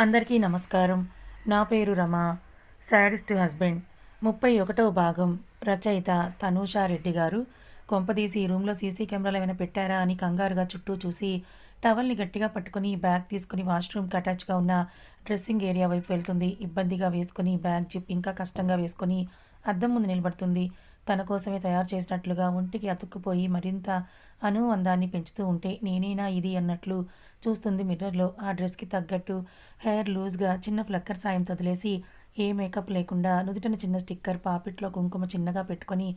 అందరికీ నమస్కారం. నా పేరు రమ. సాడిస్ట్ హస్బెండ్ 31వ భాగం. రచయిత తనూషా రెడ్డి గారు. కొంపదీసి ఈ రూమ్లో సీసీ కెమెరాలు ఏమైనా పెట్టారా అని కంగారుగా చుట్టూ చూసి టవల్ని గట్టిగా పట్టుకుని బ్యాగ్ తీసుకుని వాష్రూమ్కి అటాచ్గా ఉన్న డ్రెస్సింగ్ ఏరియా వైపు వెళ్తుంది. ఇబ్బందిగా వేసుకుని బ్యాగ్ జిప్ ఇంకా కష్టంగా వేసుకొని అద్దం ముందు నిలబడుతుంది. తన కోసమే తయారు చేసినట్లుగా ఒంటికి అతుక్కుపోయి మరింత అందాన్ని పెంచుతూ ఉంటే నేనేనా ఇది అన్నట్లు చూస్తుంది మిర్రర్లో. ఆ డ్రెస్కి తగ్గట్టు హెయిర్ లూజ్గా చిన్న ఫ్లక్కర్ సాయంతో వదిలేసి ఏ మేకప్ లేకుండా నుదుటిన చిన్న స్టిక్కర్, పాపిట్లో కుంకుమ చిన్నగా పెట్టుకొని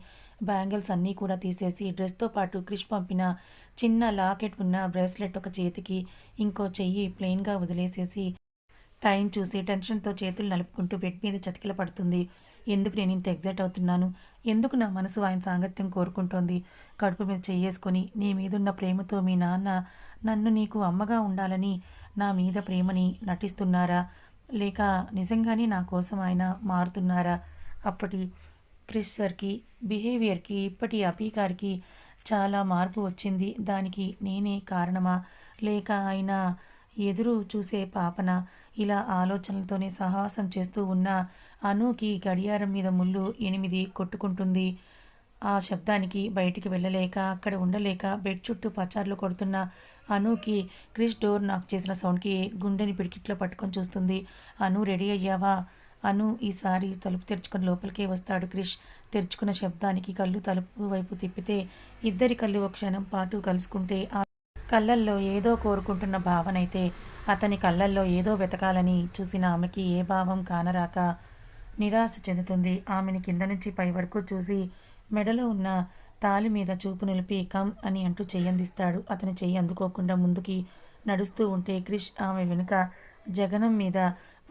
బ్యాంగిల్స్ అన్నీ కూడా తీసేసి డ్రెస్తో పాటు క్రిష్ పంపిన చిన్న లాకెట్ ఉన్న బ్రేస్లెట్ ఒక చేతికి, ఇంకో చెయ్యి ప్లెయిన్గా వదిలేసేసి టైం చూసి టెన్షన్తో చేతులు నలుపుకుంటూ బెడ్ మీద చతికిల పడుతుంది. ఎందుకు నేను ఇంత ఎగ్జైట్ అవుతున్నాను? ఎందుకు నా మనసు ఆయన సాంగత్యం కోరుకుంటోంది? కడుపు మీద చెయ్యేసుకొని, నీ మీదున్న ప్రేమతో మీ నాన్న నన్ను నీకు అమ్మగా ఉండాలని నా మీద ప్రేమని నటిస్తున్నారా? లేక నిజంగానే నా కోసం ఆయన మారుతున్నారా? అప్పటి క్రిష్ సార్కి బిహేవియర్కి ఇప్పటి అపీకార్కి చాలా మార్పు వచ్చింది. దానికి నేనే కారణమా? లేక ఆయన ఎదురు చూసే పాపన? ఇలా ఆలోచనలతోనే సాహసం చేస్తూ ఉన్న అనూకి గడియారం మీద ముళ్ళు 8 కొట్టుకుంటుంది. ఆ శబ్దానికి బయటికి వెళ్ళలేక, అక్కడ ఉండలేక బెడ్ చుట్టూ పచార్లు కొడుతున్న అనూకి క్రిష్ డోర్ నాక్ చేసిన సౌండ్కి గుండెని పిడికిట్లో పట్టుకొని చూస్తుంది. అను, రెడీ అయ్యావా? అను ఈసారి తలుపు తెరుచుకొని లోపలికే వస్తాడు. క్రిష్ తెరుచుకున్న శబ్దానికి కళ్ళు తలుపు వైపు తిప్పితే ఇద్దరి కళ్ళు ఒక క్షణం పాటు కలుసుకుంటే ఆ కళ్ళల్లో ఏదో కోరుకుంటున్న భావనైతే అతని కళ్ళల్లో ఏదో వెతకాలని చూసిన ఆమెకి ఏ భావం కానరాక నిరాశ చెందుతుంది. ఆమెని కింద నుంచి పై వరకు చూసి మెడలో ఉన్న తాలి మీద చూపు నిలిపి కమ్ అని అంటూ చెయ్యందిస్తాడు. అతని చెయ్యి అందుకోకుండా ముందుకి నడుస్తూ ఉంటే క్రిష్ ఆమె వెనుక జగనం మీద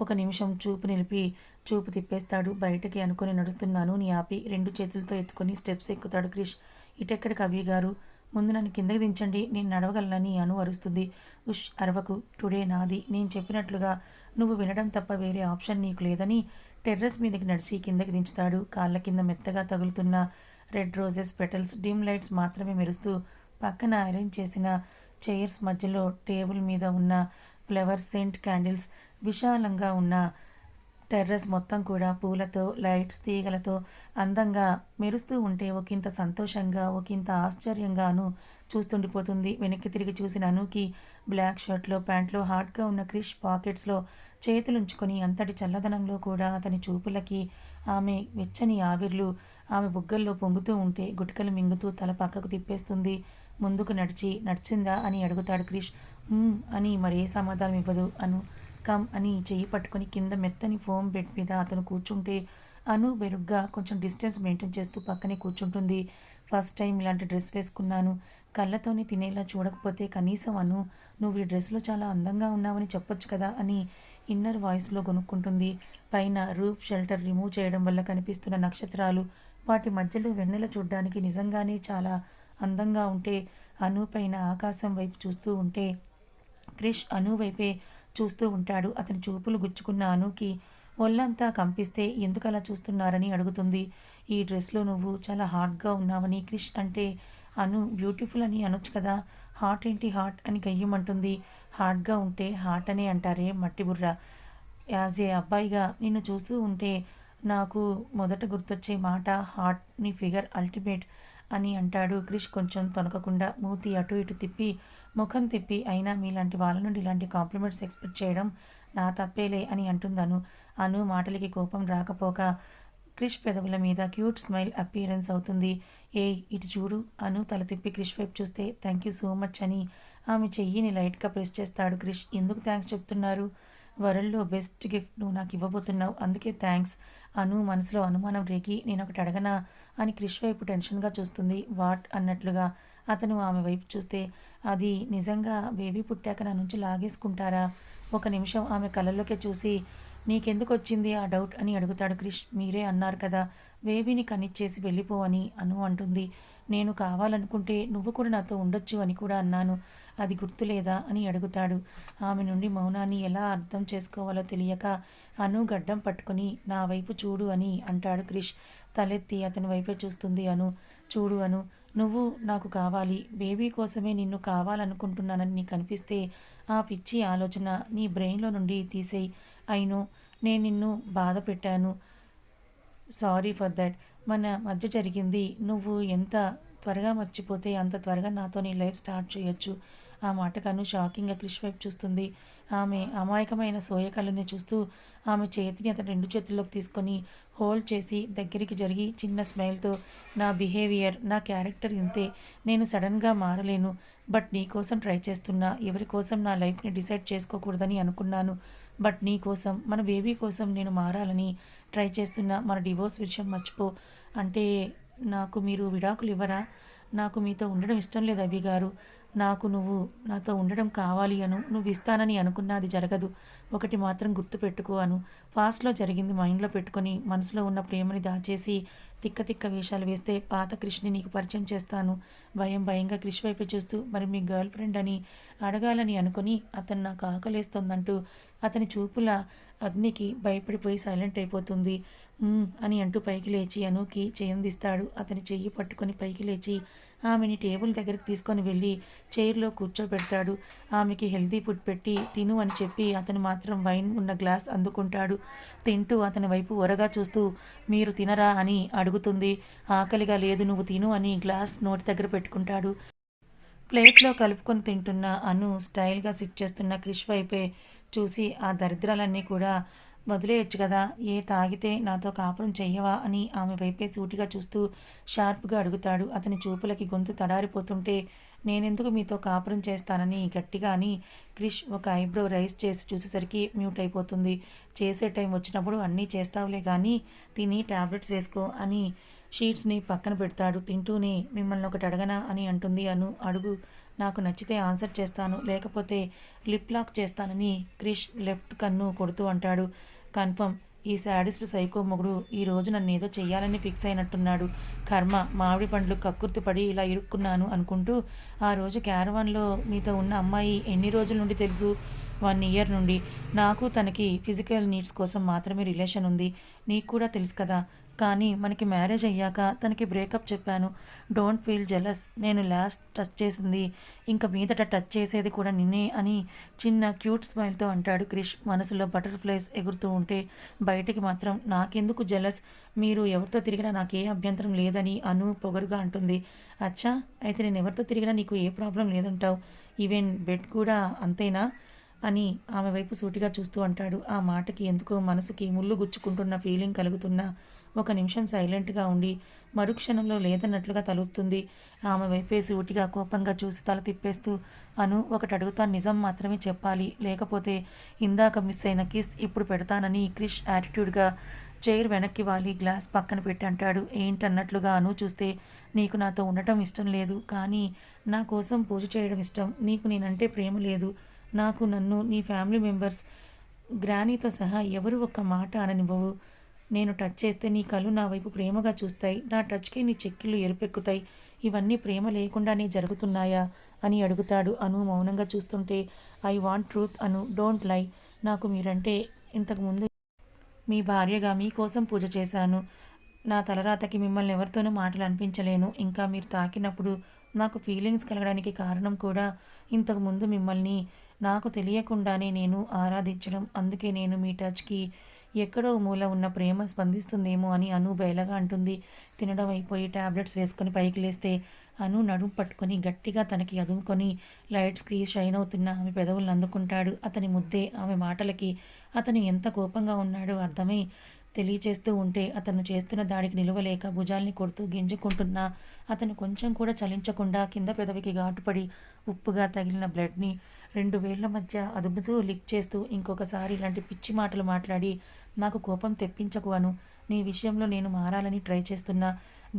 ఒక నిమిషం చూపు నిలిపి చూపు తిప్పేస్తాడు. బయటకి అనుకుని నడుస్తున్నాను నీ ఆపి 2 చేతులతో ఎత్తుకొని స్టెప్స్ ఎక్కుతాడు క్రిష్. ఇటెక్కడికి అభి గారు? ముందు నన్ను కిందకి దించండి, నేను నడవగలనని అను అరుస్తుంది. ఉష్ అరవకు, టుడే నాది. నేను చెప్పినట్లుగా నువ్వు వినడం తప్ప వేరే ఆప్షన్ నీకు లేదని టెర్రస్ మీదకి నడిచి కిందకి దించుతాడు. కాళ్ళ కింద మెత్తగా తగులుతున్న red roses petals, dim lights మాత్రమే మెరుస్తూ పక్కన అరేంజ్ చేసిన చైర్స్ మధ్యలో టేబుల్ మీద ఉన్న ఫ్లవర్ సెంట్ క్యాండిల్స్, విశాలంగా ఉన్న టెర్రస్ మొత్తం కూడా పూలతో, లైట్స్, తీగలతో అందంగా మెరుస్తూ ఉంటే ఒకంత సంతోషంగా, ఒకంత ఆశ్చర్యంగాను చూస్తుండిపోతుంది. వెనక్కి తిరిగి చూసిన అనుకి బ్లాక్ షర్ట్లో, ప్యాంట్లో హాట్గా ఉన్న క్రిష్ పాకెట్స్లో చేతులుంచుకొని అంతటి చల్లదనంలో కూడా అతని చూపులకి ఆమె వెచ్చని ఆవిర్లు ఆమె బుగ్గల్లో పొంగుతూ ఉంటే గుటకలు మింగుతూ తల పక్కకు తిప్పేస్తుంది. ముందుకు నడిచిందా అని అడుగుతాడు క్రిష్. అని మరే సమాధానం ఇవ్వదు అను. కమ్ అని చెయ్యి పట్టుకొని కింద మెత్తని ఫోమ్ బెడ్ మీద అతను కూర్చుంటే అను బెరుగ్గా కొంచెం డిస్టెన్స్ మెయింటైన్ చేస్తూ పక్కనే కూర్చుంటుంది. ఫస్ట్ టైం ఇలాంటి డ్రెస్ వేసుకున్నాను. కళ్ళతోనే తినేలా చూడకపోతే కనీసం అను, నువ్వు ఈ డ్రెస్లో చాలా అందంగా ఉన్నావని చెప్పొచ్చు కదా అని ఇన్నర్ వాయిస్లో కొనుక్కుంటుంది. పైన రూఫ్ షెల్టర్ రిమూవ్ చేయడం వల్ల కనిపిస్తున్న నక్షత్రాలు, వాటి మధ్యలో వెన్నెల చూడ్డానికి నిజంగానే చాలా అందంగా ఉంటే అను పైన ఆకాశం వైపు చూస్తూ ఉంటే క్రిష్ అను వైపే చూస్తూ ఉంటాడు. అతని చూపులు గుచ్చుకున్న అనుకి ఒళ్ళంతా కంపిస్తే ఎందుకు అలా చూస్తున్నారని అడుగుతుంది. ఈ డ్రెస్లో నువ్వు చాలా హాట్గా ఉన్నావని క్రిష్ అంటే అను బ్యూటిఫుల్ అని అనొచ్చు కదా, హాట్ ఏంటి హాట్ అని గయ్యమంటుంది. హాట్గా ఉంటే హాట్ అనే అంటారే మట్టి బుర్ర. యాజ్ ఏ అబ్బాయిగా నిన్ను చూస్తూ ఉంటే నాకు మొదట గుర్తొచ్చే మాట హాట్, నీ ఫిగర్ అల్టిమేట్ అని అంటాడు క్రిష్ కొంచెం తొనకకుండా. మూతి అటు ఇటు తిప్పి ముఖం తిప్పి, అయినా మీలాంటి వాళ్ళ నుండి ఇలాంటి కాంప్లిమెంట్స్ ఎక్స్పెక్ట్ చేయడం నా తప్పేలే అని అంటుందను. అను మాటలకి కోపం రాకపోక క్రిష్ పెదవుల మీద క్యూట్ స్మైల్ అపీరెన్స్ అవుతుంది. ఏయ్ ఇటు చూడు. అను తల తిప్పి క్రిష్ వైపు చూస్తే థ్యాంక్ యూ సో మచ్ అని ఆమె చెయ్యిని లైట్గా ప్రెస్ చేస్తాడు క్రిష్. ఎందుకు థ్యాంక్స్ చెప్తున్నారు? వరల్డ్లో బెస్ట్ గిఫ్ట్ నువ్వు నాకు ఇవ్వబోతున్నావు, అందుకే థ్యాంక్స్. అను మనసులో అనుమానం రేగి నేను ఒకటి అడగనా అని క్రిష్ వైపు టెన్షన్గా చూస్తుంది. వాట్ అన్నట్లుగా అతను ఆమె వైపు చూస్తే, అది నిజంగా బేబీ పుట్టాక నా నుంచి లాగేసుకుంటారా? ఒక నిమిషం ఆమె కళ్ళల్లోకి చూసి నీకెందుకు వచ్చింది ఆ డౌట్ అని అడుగుతాడు క్రిష్. మీరే అన్నారు కదా బేబీని కనిచ్చేసి వెళ్ళిపో అని అను అంటుంది. నేను కావాలనుకుంటే నువ్వు కూడా నాతో ఉండొచ్చు అని కూడా అన్నాను, అది గుర్తులేదా అని అడుగుతాడు. ఆమె నుండి మౌనాన్ని ఎలా అర్థం చేసుకోవాలో తెలియక అను గడ్డం పట్టుకొని నా వైపు చూడు అని అంటాడు క్రిష్. తలెత్తి అతని వైపే చూస్తుంది అను. చూడు అను, నువ్వు నాకు కావాలి, బేబీ కోసమే నిన్ను కావాలనుకుంటున్నానని నీకు అనిపిస్తే ఆ పిచ్చి ఆలోచన నీ బ్రెయిన్లో నుండి తీసేయి. అయినో నేను నిన్ను బాధ పెట్టాను. Sorry for that. మన మధ్య జరిగింది నువ్వు ఎంత త్వరగా మర్చిపోతే అంత త్వరగా నాతో నీ లైఫ్ స్టార్ట్ చేయొచ్చు. ఆ మాటకను షాకింగ్గా క్రిష్ వైపు చూస్తుంది. ఆమె అమాయకమైన సోయ కళ్ళని చూస్తూ ఆమె చేతిని అతని 2 చేతుల్లోకి తీసుకొని హోల్డ్ చేసి దగ్గరికి జరిగి చిన్న స్మైల్తో, నా బిహేవియర్, నా క్యారెక్టర్ ఇంతే. నేను సడన్గా మారలేను. బట్ నీ కోసం ట్రై చేస్తున్నా. ఎవరి కోసం నా లైఫ్ని డిసైడ్ చేసుకోకూడదని అనుకున్నాను. బట్ నీ కోసం, మన బేబీ కోసం నేను మారాలని ట్రై చేస్తున్నా. మన డివోర్స్ విషయం మర్చిపో. అంటే నాకు మీరు విడాకులు ఇవ్వరా? నాకు మీతో ఉండడం ఇష్టం లేదు అభి గారు. నాకు నువ్వు నాతో ఉండడం కావాలి నువ్వు ఇస్తానని అనుకున్నా అది జరగదు. ఒకటి మాత్రం గుర్తుపెట్టుకో పాస్ట్లో జరిగింది మైండ్లో పెట్టుకొని మనసులో ఉన్న ప్రేమని దాచేసి తిక్క తిక్క వేషాలు వేస్తే పాత క్రిష్ని నీకు పరిచయం చేస్తాను. భయంగా క్రిష్ వైపు చూస్తూ, మరి మీ గర్ల్ ఫ్రెండ్ అని అడగాలని అనుకుని అతను నాకు ఆకలేస్తోందంటూ అతని చూపుల అగ్నికి భయపడిపోయి సైలెంట్ అయిపోతుంది. అని అంటూ పైకి లేచి అనుకి చేయందిస్తాడు. అతని చెయ్యి పట్టుకొని పైకి లేచి ఆమెని టేబుల్ దగ్గరికి తీసుకొని వెళ్ళి చైర్లో కూర్చోబెడతాడు. ఆమెకి హెల్తీ ఫుడ్ పెట్టి తిను అని చెప్పి అతను మాత్రం వైన్ ఉన్న గ్లాస్ అందుకుంటాడు. తింటూ అతని వైపు ఒరగా చూస్తూ, మీరు తినరా అని అడుగుతుంది. ఆకలిగా లేదు, నువ్వు తిను అని గ్లాస్ నోటి దగ్గర పెట్టుకుంటాడు. ప్లేట్లో కలుపుకొని తింటున్న స్టైల్గా సిప్ చేస్తున్న క్రిష్ వైపే చూసి ఆ దరిద్రాలన్నీ కూడా వదిలేయొచ్చు కదా, ఏ తాగితే నాతో కాపురం చెయ్యవా అని ఆమె వైపే సూటిగా చూస్తూ షార్ప్గా అడుగుతాడు. అతని చూపులకి గొంతు తడారిపోతుంటే, నేనెందుకు మీతో కాపురం చేస్తానని గట్టిగా అని క్రిష్ ఒక ఐబ్రో రైస్ చేసి చూసేసరికి మ్యూట్ అయిపోతుంది. చేసే టైం వచ్చినప్పుడు అన్నీ చేస్తావులే కానీ తిని టాబ్లెట్స్ వేసుకో అని షీట్స్ని పక్కన పెడతాడు. తింటూనే, మిమ్మల్ని ఒకటి అడగనా అని అంటుంది అడుగు, నాకు నచ్చితే ఆన్సర్ చేస్తాను, లేకపోతే లిప్ లాక్ చేస్తానని క్రిష్ లెఫ్ట్ కన్ను కొడుతూ అంటాడు. కన్ఫర్మ్, ఈ శాడిస్ట్ సైకో మొగుడు ఈ రోజు నన్ను ఏదో చెయ్యాలని ఫిక్స్ అయినట్టున్నాడు. కర్మ, మామిడి పండ్లు కక్కుర్తి పడి ఇలా ఇరుక్కున్నాను అనుకుంటూ, ఆ రోజు క్యారవాన్లో మీతో ఉన్న అమ్మాయి ఎన్ని రోజుల నుండి తెలుసు? 1 ఇయర్ నుండి. నాకు తనకి ఫిజికల్ నీడ్స్ కోసం మాత్రమే రిలేషన్ ఉంది. నీకు కూడా తెలుసు కదా. కానీ మనకి మ్యారేజ్ అయ్యాక తనకి బ్రేకప్ చెప్పాను. Don't feel jealous. నేను లాస్ట్ టచ్ చేసింది, ఇంక మీదట టచ్ చేసేది కూడా నిన్నే అని చిన్న క్యూట్ స్మైల్తో అంటాడు క్రిష్. మనసులో బటర్ఫ్లైస్ ఎగురుతూ ఉంటే బయటికి మాత్రం నాకెందుకు జెలస్, మీరు ఎవరితో తిరిగినా నాకే అభ్యంతరం లేదని పొగరుగా అంటుంది. అచ్చా, అయితే నేను ఎవరితో తిరిగినా నీకు ఏ ప్రాబ్లం లేదంటావు? ఈవెన్ బెడ్ కూడా అంతేనా అని ఆమె వైపు సూటిగా చూస్తూ అంటాడు. ఆ మాటకి ఎందుకో మనసుకి ముళ్ళు గుచ్చుకుంటున్న ఫీలింగ్ కలుగుతున్నా ఒక నిమిషం సైలెంట్గా ఉండి మరుక్షణంలో లేదన్నట్లుగా తలుపుతుంది. ఆమె వైపే సూటిగా కోపంగా చూసి తల తిప్పేస్తూ, ఒకటి అడుగుతాను, నిజం మాత్రమే చెప్పాలి, లేకపోతే ఇందాక మిస్ అయిన కిస్ ఇప్పుడు పెడతానని క్రిష్ యాటిట్యూడ్గా చైర్ వెనక్కి వాలి గ్లాస్ పక్కన పెట్టి అంటాడు. ఏంటన్నట్లుగా చూస్తే, నీకు నాతో ఉండటం ఇష్టం లేదు, కానీ నా కోసం పూజ చేయడం ఇష్టం. నీకు నేనంటే ప్రేమ లేదు. నాకు నన్ను నీ ఫ్యామిలీ మెంబర్స్ గ్రానీతో సహా ఎవరు ఒక్క మాట అననివ్వవు. నేను టచ్ చేస్తే నీ కళ్ళు నా వైపు ప్రేమగా చూస్తాయి. నా టచ్కి నీ చెక్కిళ్ళు ఎరుపెక్కుతాయి. ఇవన్నీ ప్రేమ లేకుండానే జరుగుతున్నాయా అని అడుగుతాడు. మౌనంగా చూస్తుంటే, I want truth don't lie. నాకు మీరంటే ఇంతకుముందు మీ భార్యగా మీకోసం పూజ చేశాను. నా తలరాతకి మిమ్మల్ని ఎవరితోనూ మాటలు అనిపించలేను. ఇంకా మీరు తాకినప్పుడు నాకు ఫీలింగ్స్ కలగడానికి కారణం కూడా ఇంతకుముందు మిమ్మల్ని నాకు తెలియకుండానే నేను ఆరాధించడం. అందుకే నేను మీ టచ్కి ఎక్కడో మూల ఉన్న ప్రేమ స్పందిస్తుందేమో అని బయలగా అంటుంది. తినడం అయిపోయి టాబ్లెట్స్ వేసుకొని పైకి లేస్తే నడుం పట్టుకొని గట్టిగా తనకి అదుముకొని లైట్స్కి షైన్ అవుతున్న ఆమె పెదవులను అందుకుంటాడు. అతని ముద్దే ఆమె మాటలకి అతను ఎంత కోపంగా ఉన్నాడో అర్థమై తెలియచేస్తూ ఉంటే అతను చేస్తున్న దాడికి నిలవలేక భుజాల్ని కొడుతూ గింజుకుంటున్నా అతను కొంచెం కూడా చలించకుండా కింద పెదవికి ఘాటుపడి ఉప్పుగా తగిలిన బ్లడ్ని 2 వేళ్ల మధ్య అదుపుతూ లిక్ చేస్తూ, ఇంకొకసారి ఇలాంటి పిచ్చి మాటలు మాట్లాడి నాకు కోపం తెప్పించకు నీ విషయంలో నేను మారాలని ట్రై చేస్తున్నా,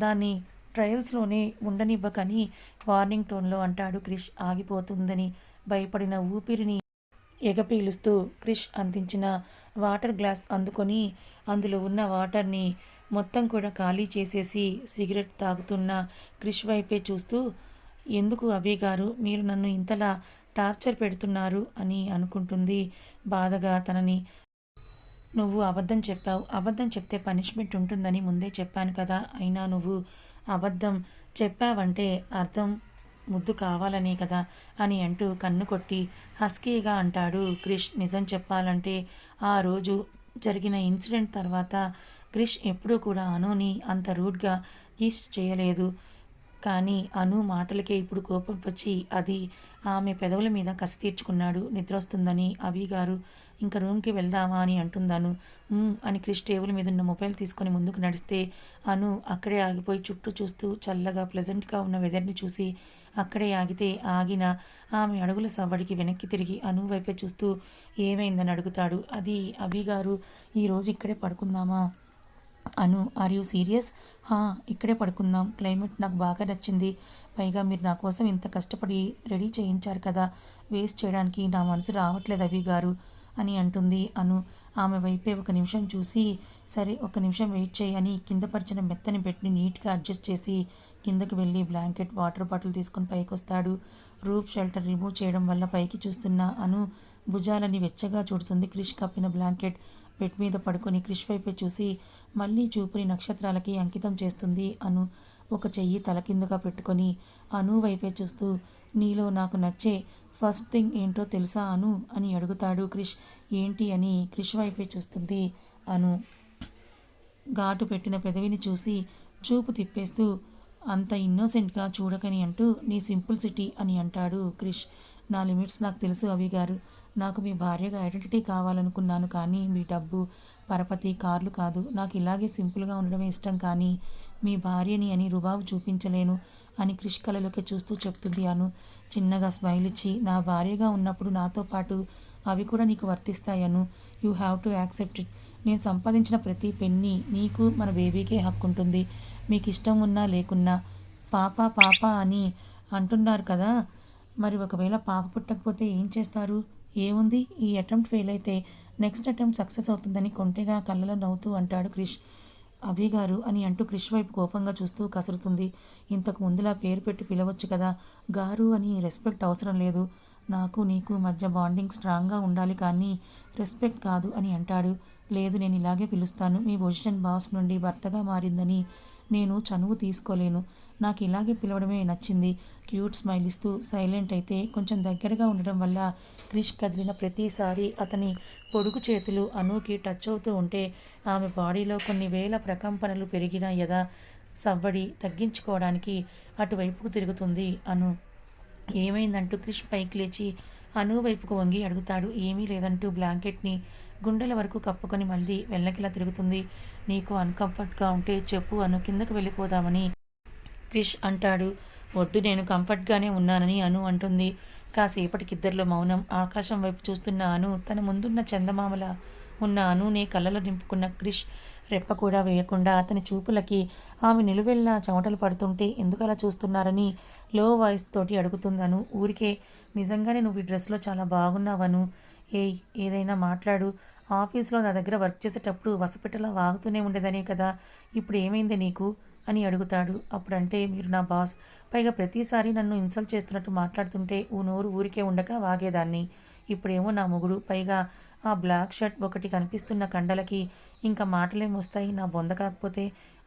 దాన్ని ట్రయల్స్లోనే ఉండనివ్వకని వార్నింగ్ టోన్లో అంటాడు క్రిష్. ఆగిపోతుందని భయపడిన ఊపిరిని ఎగపీలుస్తూ క్రిష్ అందించిన వాటర్ గ్లాస్ అందుకొని అందులో ఉన్న వాటర్ని మొత్తం కూడా ఖాళీ చేసేసి సిగరెట్ తాగుతున్న క్రిష్ వైపే చూస్తూ, ఎందుకు అభి గారు మీరు నన్ను ఇంతలా టార్చర్ పెడుతున్నారు అని అనుకుంటుంది బాధగా తనని. నువ్వు అబద్ధం చెప్పావు. అబద్ధం చెప్తే పనిష్మెంట్ ఉంటుందని ముందే చెప్పాను కదా. అయినా నువ్వు అబద్ధం చెప్పావంటే అర్థం ముద్దు కావాలనే కదా అని అంటూ కన్ను కొట్టి హస్కీగా అంటాడు క్రిష్. నిజం చెప్పాలంటే ఆ రోజు జరిగిన ఇన్సిడెంట్ తర్వాత క్రిష్ ఎప్పుడూ కూడా అనుని అంత రూడ్గా కిస్ చేయలేదు. కానీ అను మాటలకే ఇప్పుడు కోపం వచ్చి అది ఆమె పెదవుల మీద కసి తీర్చుకున్నాడు. నిద్రొస్తుందని అభి గారు ఇంక రూమ్కి వెళ్దామా అని అంటుందను. అని క్రిష్ టేబుల్ మీద ఉన్న మొబైల్ తీసుకొని ముందుకు నడిస్తే అను అక్కడే ఆగిపోయి చుట్టూ చూస్తూ చల్లగా ప్లెజెంట్గా ఉన్న వెదర్ని చూసి అక్కడే ఆగితే ఆగిన ఆమె అడుగుల సవ్వడికి వెనక్కి తిరిగి అను వైపే చూస్తూ ఏమైందని అడుగుతాడు. అది అభి గారు, ఈరోజు ఇక్కడే పడుకుందామా? అను, ఆర్ యూ సీరియస్? ఇక్కడే పడుకుందాం. క్లైమేట్ నాకు బాగా నచ్చింది. పైగా మీరు నా కోసం ఇంత కష్టపడి రెడీ చేయించారు కదా, వేస్ట్ చేయడానికి నా మనసు రావట్లేదు అభి గారు అని అంటుంది అను. ఆమె వైపే ఒక నిమిషం చూసి, సరే ఒక నిమిషం వెయిట్ చేయని కింద పరిచిన మెత్తని పెట్టి నీట్గా అడ్జస్ట్ చేసి కిందకి వెళ్ళి బ్లాంకెట్, వాటర్ బాటిల్ తీసుకొని పైకి వస్తాడు. రూఫ్ షెల్టర్ రిమూవ్ చేయడం వల్ల పైకి చూస్తున్న అను భుజాలని వెచ్చగా చూడుతుంది. క్రిష్ కప్పిన బ్లాంకెట్ బెడ్ మీద పడుకొని క్రిష్ వైపే చూసి మళ్ళీ చూపుని నక్షత్రాలకి అంకితం చేస్తుంది అను. ఒక చెయ్యి తలకిందుగా పెట్టుకొని అను వైపే చూస్తూ, నీలో నాకు నచ్చే ఫస్ట్ థింగ్ ఏంటో తెలుసా అను అని అడుగుతాడు క్రిష్. ఏంటి అని క్రిష్ వైపే చూస్తుంది అను. ఘాటు పెట్టిన పెదవిని చూసి చూపు తిప్పేస్తూ, అంత ఇన్నోసెంట్గా చూడకని అంటూ, నీ సింపుల్సిటీ అని అంటాడు క్రిష్. నా లిమిట్స్ నాకు తెలుసు అవి గారు. నాకు మీ భార్యగా ఐడెంటిటీ కావాలనుకున్నాను, కానీ మీ డబ్బు, పరపతి, కార్లు కాదు. నాకు ఇలాగే సింపుల్గా ఉండడమే ఇష్టం, కానీ మీ భార్యని అని రుబాబు చూపించలేను అని క్రిష్ కళలోకి చూస్తూ చెప్తుంది అను. చిన్నగా స్మైల్ ఇచ్చి, నా భార్యగా ఉన్నప్పుడు నాతో పాటు అవి కూడా నీకు వర్తిస్తాయను. You have to accept it. నేను సంపాదించిన ప్రతి పెన్నీ నీకు, మన బేబీకే హక్కు ఉంటుంది. మీకు ఇష్టం ఉన్నా లేకున్నా. పాప పాప అని అంటున్నారు కదా, మరి ఒకవేళ పాప పుట్టకపోతే ఏం చేస్తారు? ఏముంది, ఈ అటెంప్ట్ ఫెయిల్ అయితే నెక్స్ట్ అటెంప్ట్ సక్సెస్ అవుతుందని కొంటెగా కళ్ళలో నవ్వుతూ అంటాడు క్రిష్. అభి గారు అని అంటూ క్రిష్ వైపు కోపంగా చూస్తూ కసురుతుంది. ఇంతకు ముందులా పేరు పెట్టి పిలవచ్చు కదా, గారు అని. రెస్పెక్ట్ అవసరం లేదు. నాకు నీకు మధ్య బాండింగ్ స్ట్రాంగ్గా ఉండాలి, కానీ రెస్పెక్ట్ కాదు అని అంటాడు. లేదు, నేను ఇలాగే పిలుస్తాను. మీ పొజిషన్ బాస్ నుండి భర్తగా మారిందని నేను చనువు తీసుకోలేను. నాకు ఇలాగే పిలవడమే నచ్చింది. క్యూట్ స్మైల్ ఇస్తూ సైలెంట్ అయితే కొంచెం దగ్గరగా ఉండడం వల్ల క్రిష్ కదిలిన ప్రతిసారి అతని పొడుగు చేతులు అనూకి టచ్ అవుతూ ఉంటే ఆమె బాడీలో కొన్ని వేల ప్రకంపనలు పెరిగిన యథా సవ్వడి తగ్గించుకోవడానికి అటువైపుకు తిరుగుతుంది అను. ఏమైందంటూ క్రిష్ పైకి లేచి అను వైపుకు వంగి అడుగుతాడు. ఏమీ లేదంటూ బ్లాంకెట్ని గుండెల వరకు కప్పుకొని మళ్ళీ వెళ్ళకిలా తిరుగుతుంది. నీకు అన్కంఫర్ట్గా ఉంటే చెప్పు అను, కిందకు వెళ్ళిపోదామని క్రిష్ అంటాడు. వద్దు, నేను కంఫర్ట్గానే ఉన్నానని అను అంటుంది. కాసేపటికి ఇద్దరిలో మౌనం. ఆకాశం వైపు చూస్తున్న అను, తన ముందున్న చందమామల ఉన్న అనునే కళ్ళలో నింపుకున్న క్రిష్ రెప్ప కూడా వేయకుండా అతని చూపులకి ఆమె నిలువెల్లా చెమటలు పడుతుంటే ఎందుకు అలా చూస్తున్నారని లో వాయిస్ తోటి అడుగుతుందను. ఊరికే, నిజంగానే నువ్వు ఈ డ్రెస్లో చాలా బాగున్నావను. ఏయ్, ఏదైనా మాట్లాడు. ఆఫీస్లో నా దగ్గర వర్క్ చేసేటప్పుడు వసపెట్టలా వాగుతూనే ఉండేదని కదా, ఇప్పుడు ఏమైంది నీకు అని అడుగుతాడు. అప్పుడంటే మీరు నా బాస్, పైగా ప్రతిసారి నన్ను ఇన్సల్ట్ చేస్తున్నట్టు మాట్లాడుతుంటే నోరు ఊరికే ఉండక వాగేదాన్ని. ఇప్పుడేమో నా మొగుడు, పైగా ఆ బ్లాక్ షర్ట్ ఒకటి కనిపిస్తున్న కండలకి ఇంకా మాటలేం వస్తాయి నా బొంద కాకపోతే.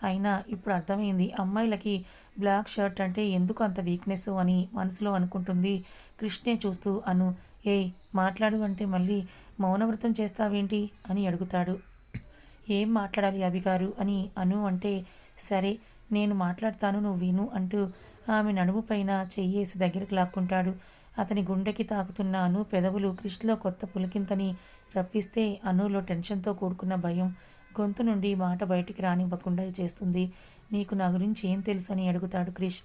అయినా ఇప్పుడు అర్థమైంది అమ్మాయిలకి బ్లాక్ షర్ట్ అంటే ఎందుకు అంత వీక్నెస్ అని మనసులో అనుకుంటుంది కృష్ణే చూస్తూ అను. ఏయ్, మాట్లాడు అంటే మళ్ళీ మౌనవ్రతం చేస్తావేంటి అని అడుగుతాడు. ఏం మాట్లాడాలి అభిగారు అని అను అంటే, సరే నేను మాట్లాడతాను, నువ్వు విను అంటూ ఆమె నడుము పైన చెయ్యేసి దగ్గరికి లాక్కుంటాడు. అతని గుండెకి తాకుతున్న అను పెదవులు క్రిష్లో కొత్త పులికింతని రప్పిస్తే అనులో టెన్షన్తో కూడుకున్న భయం గొంతు నుండి మాట బయటికి రానివ్వకుండా చేస్తుంది. నీకు నా గురించి ఏం తెలుసు అని అడుగుతాడు క్రిష్.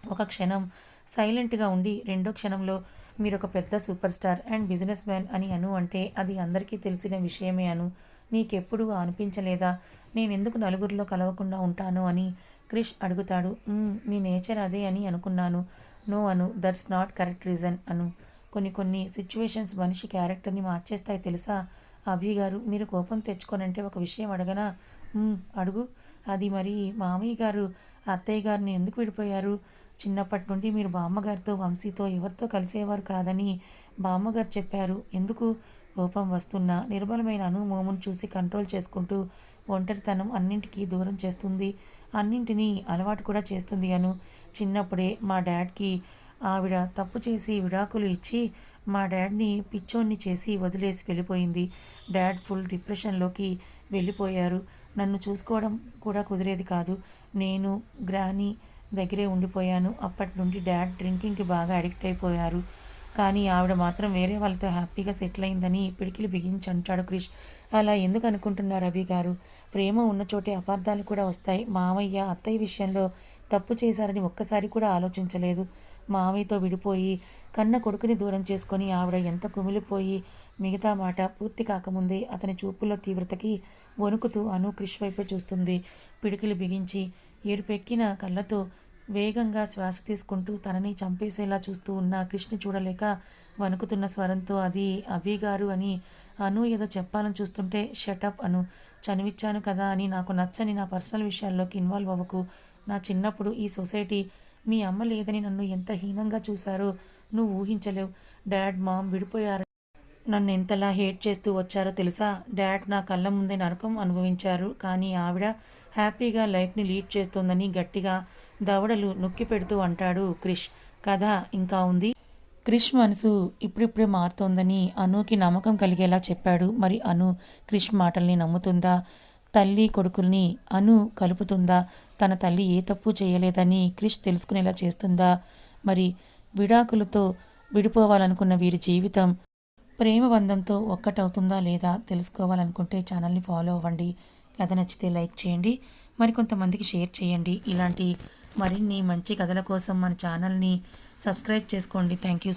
ఒక క్షణం సైలెంట్గా ఉండి రెండో క్షణంలో, మీరు ఒక పెద్ద super star and business man అని అను అంటే అది అందరికీ తెలిసిన విషయమే అను. నీకెప్పుడు అనిపించలేదా నేనెందుకు నలుగురిలో కలవకుండా ఉంటాను అని క్రిష్ అడుగుతాడు. మీ నేచర్ అదే అని అనుకున్నాను. No Anu, that's not correct reason Anu. కొన్ని సిచ్యువేషన్స్ మనిషి క్యారెక్టర్ని మార్చేస్తాయి తెలుసా అభి గారు. మీరు కోపం తెచ్చుకోనంటే ఒక విషయం అడగనా? అడుగు. అది మరి మామయ్య గారు అత్తయ్య గారిని ఎందుకు విడిపోయారు? చిన్నప్పటి నుండి మీరు బామ్మగారితో వంశీతో ఎవరితో కలిసేవారు కాదని బామ్మగారు చెప్పారు. ఎందుకు? కోపం వస్తున్న నిర్బలమైన అను మోమును చూసి కంట్రోల్ చేసుకుంటూ, ఒంటరితనం అన్నింటికీ దూరం చేస్తుంది, అన్నింటినీ అలవాటు కూడా చేస్తుంది అను. చిన్నప్పుడే మా డాడ్కి ఆవిడ తప్పు చేసి విడాకులు ఇచ్చి మా డాడ్ని పిచ్చోన్ని చేసి వదిలేసి వెళ్ళిపోయింది. డాడ్ ఫుల్ డిప్రెషన్లోకి వెళ్ళిపోయారు. నన్ను చూసుకోవడం కూడా కుదిరేది కాదు. నేను గ్రానీ దగ్గరే ఉండిపోయాను. అప్పటి నుండి డాడ్ డ్రింకింగ్కి బాగా అడిక్ట్ అయిపోయారు. కానీ ఆవిడ మాత్రం వేరే వాళ్ళతో హ్యాపీగా సెటిల్ అయిందని పిడికిలి బిగించి అంటాడు క్రిష్. అలా ఎందుకు అనుకుంటున్నారు అభి గారు? ప్రేమ ఉన్న చోటే అపార్థాలు కూడా వస్తాయి. మావయ్య అత్తయ్య విషయంలో తప్పు చేశారని ఒక్కసారి కూడా ఆలోచించలేదు. మావయ్యతో విడిపోయి కన్న కొడుకుని దూరం చేసుకొని ఆవిడ ఎంత కుమిలిపోయి మిగతా మాట పూర్తి కాకముందే అతని చూపుల్లో తీవ్రతకి వణుకుతూ అను క్రిష్ వైపే చూస్తుంది. పిడికిలి బిగించి ఏరుపెక్కిన కళ్ళతో వేగంగా శ్వాస తీసుకుంటూ తనని చంపేసేలా చూస్తూ ఉన్న క్రిష్ని చూడలేక వణుకుతున్న స్వరంతో అది అభి గారు అని అను ఏదో చెప్పాలని చూస్తుంటే షటప్ అను, చనివిచ్చాను కదా అని నాకు నచ్చని నా పర్సనల్ విషయాల్లోకి ఇన్వాల్వ్ అవ్వకు. నా చిన్నప్పుడు ఈ సొసైటీ మీ అమ్మ లేదని నన్ను ఎంత హీనంగా చూశారో నువ్వు ఊహించలేవు. డాడ్ మామ్ విడిపోయారు, నన్ను ఎంతలా హేట్ చేస్తూ వచ్చారో తెలుసా? డాడ్ నా కళ్ళ ముందే నరకం అనుభవించారు. కానీ ఆవిడ హ్యాపీగా లైఫ్ని లీడ్ చేస్తోందని గట్టిగా దవడలు నొక్కి పెడుతూ అంటాడు క్రిష్. కథ ఇంకా ఉంది. క్రిష్ మనసు ఇప్పుడిప్పుడే మారుతోందని అనుకి నమ్మకం కలిగేలా చెప్పాడు. మరి అను క్రిష్ మాటల్ని నమ్ముతుందా? తల్లి కొడుకుల్ని అను కలుపుతుందా? తన తల్లి ఏ తప్పు చేయలేదని క్రిష్ తెలుసుకునేలా చేస్తుందా? మరి విడాకులతో విడిపోవాలనుకున్న వీరి జీవితం ప్రేమ బంధంతో ఒక్కటవుతుందా లేదా తెలుసుకోవాలనుకుంటే ఛానల్ని ఫాలో అవ్వండి. కథ నచ్చితే లైక్ చేయండి, మరికొంతమందికి షేర్ చేయండి. ఇలాంటి మరిన్ని మంచి కథల కోసం మన ఛానల్ని సబ్స్క్రైబ్ చేసుకోండి. Thank you.